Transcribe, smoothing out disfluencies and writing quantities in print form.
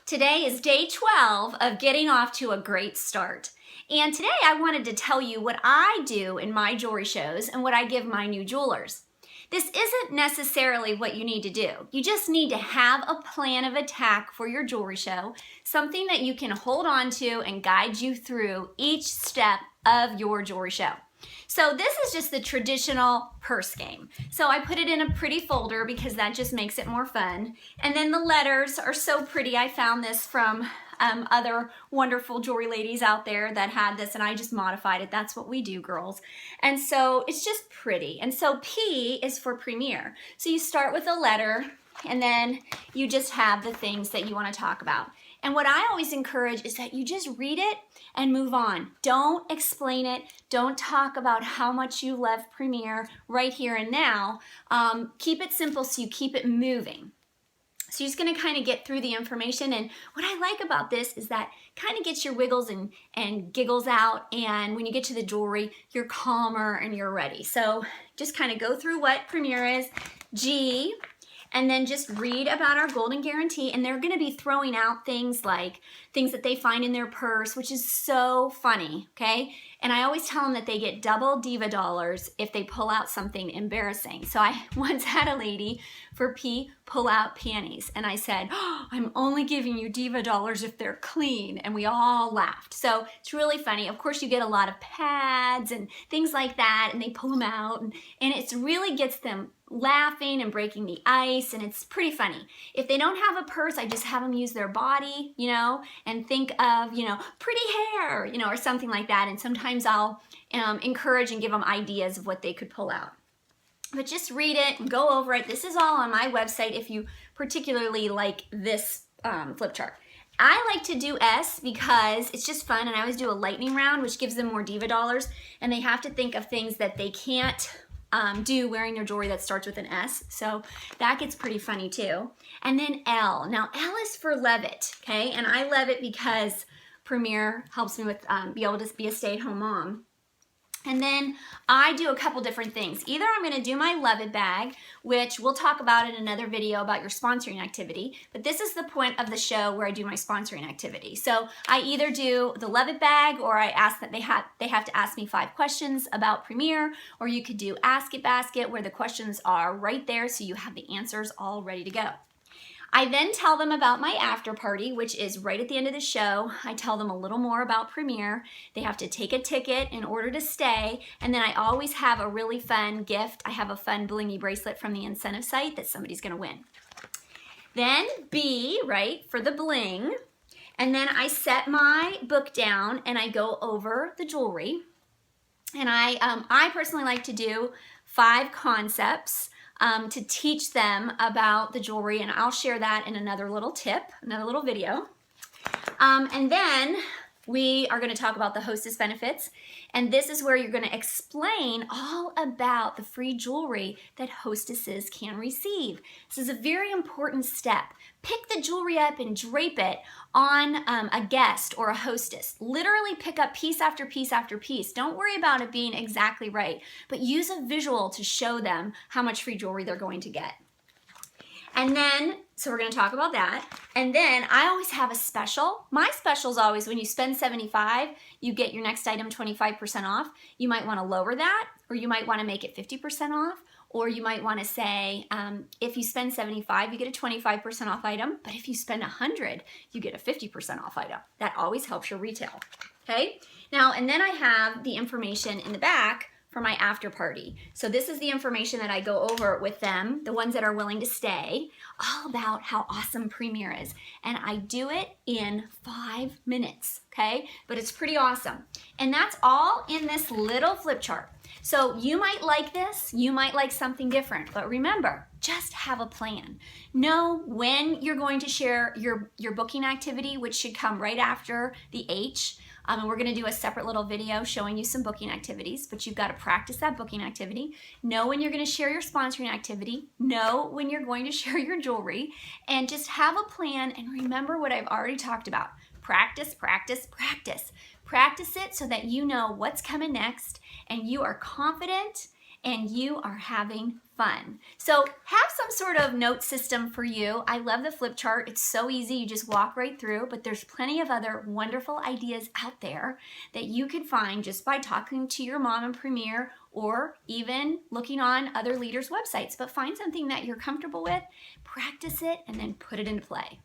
Today is day 12 of getting off to a great start. And today I wanted to tell you what I do in my jewelry shows and what I give my new jewelers. This isn't necessarily what you need to do. You just need to have a plan of attack for your jewelry show, something that you can hold on to and guide you through each step of your jewelry show. So this is just the traditional purse game. So I put it in a pretty folder because that just makes it more fun. And then the letters are so pretty. I found this from other wonderful jewelry ladies out there that had this, and I just modified it. That's what we do, girls. And so it's just pretty. And so P is for Premier. So you start with a letter and then you just have the things that you want to talk about. And what I always encourage is that you just read it and move on. Don't explain it. Don't talk about how much you love Premier right here and now. Keep it simple so you keep it moving. So you're just gonna kind of get through the information, and what I like about this is that kind of gets your wiggles and giggles out, and when you get to the jewelry, you're calmer and you're ready. So just kind of go through what Premier is. G, and then just read about our golden guarantee, and they're gonna be throwing out things like things that they find in their purse, which is so funny, okay? And I always tell them that they get double diva dollars if they pull out something embarrassing. So I once had a lady for P pull out panties, and I said, oh, I'm only giving you diva dollars if they're clean, and we all laughed. So it's really funny. Of course, you get a lot of pads and things like that, and they pull them out, and it really gets them laughing and breaking the ice, and it's pretty funny. If they don't have a purse, I just have them use their body, and think of, pretty hair, or something like that. And sometimes I'll encourage and give them ideas of what they could pull out. But just read it and go over it. This is all on my website if you particularly like this flip chart. I like to do S because it's just fun, and I always do a lightning round, which gives them more diva dollars, and they have to think of things that they can't do wearing their jewelry that starts with an S. So that gets pretty funny too. And then L. Now L is for Levitt, okay? And I love it because Premier helps me with be able to be a stay-at-home mom. And then I do a couple different things. Either I'm going to do my Levitt bag, which we'll talk about in another video about your sponsoring activity, but this is the point of the show where I do my sponsoring activity. So I either do the Levitt bag, or I ask that they have to ask me 5 questions about Premier, or you could do Ask It Basket, where the questions are right there so you have the answers all ready to go. I then tell them about my after party, which is right at the end of the show. I tell them a little more about Premier. They have to take a ticket in order to stay, and then I always have a really fun gift. I have a fun blingy bracelet from the incentive site that somebody's gonna win. Then B, right, for the bling, and then I set my book down and I go over the jewelry. And I personally like to do 5 concepts to teach them about the jewelry, and I'll share that in another little tip, another little video. And then we are going to talk about the hostess benefits, and this is where you're going to explain all about the free jewelry that hostesses can receive. This is a very important step. Pick the jewelry up and drape it on a guest or a hostess. Literally pick up piece after piece after piece. Don't worry about it being exactly right, but use a visual to show them how much free jewelry they're going to get. And then, so we're going to talk about that. And then I always have a special. My special is always when you spend $75, you get your next item 25% off. You might want to lower that, or you might want to make it 50% off, or you might want to say, if you spend $75, you get a 25% off item, but if you spend $100, you get a 50% off item. That always helps your retail, okay? Now, and then I have the information in the back for my after party. So this is the information that I go over with them, the ones that are willing to stay, all about how awesome Premier is. And I do it in 5 minutes, okay? But it's pretty awesome. And that's all in this little flip chart. So you might like this, you might like something different, but remember, just have a plan. Know when you're going to share your booking activity, which should come right after the H. And we're going to do a separate little video showing you some booking activities, but you've got to practice that booking activity. Know when you're going to share your sponsoring activity. Know when you're going to share your jewelry, and just have a plan and remember what I've already talked about. Practice, practice, practice. Practice it so that you know what's coming next and you are confident and you are having fun. So have some sort of note system for you. I love the flip chart. It's so easy. You just walk right through, but there's plenty of other wonderful ideas out there that you can find just by talking to your mom in Premier or even looking on other leaders' websites. But find something that you're comfortable with, practice it, and then put it into play.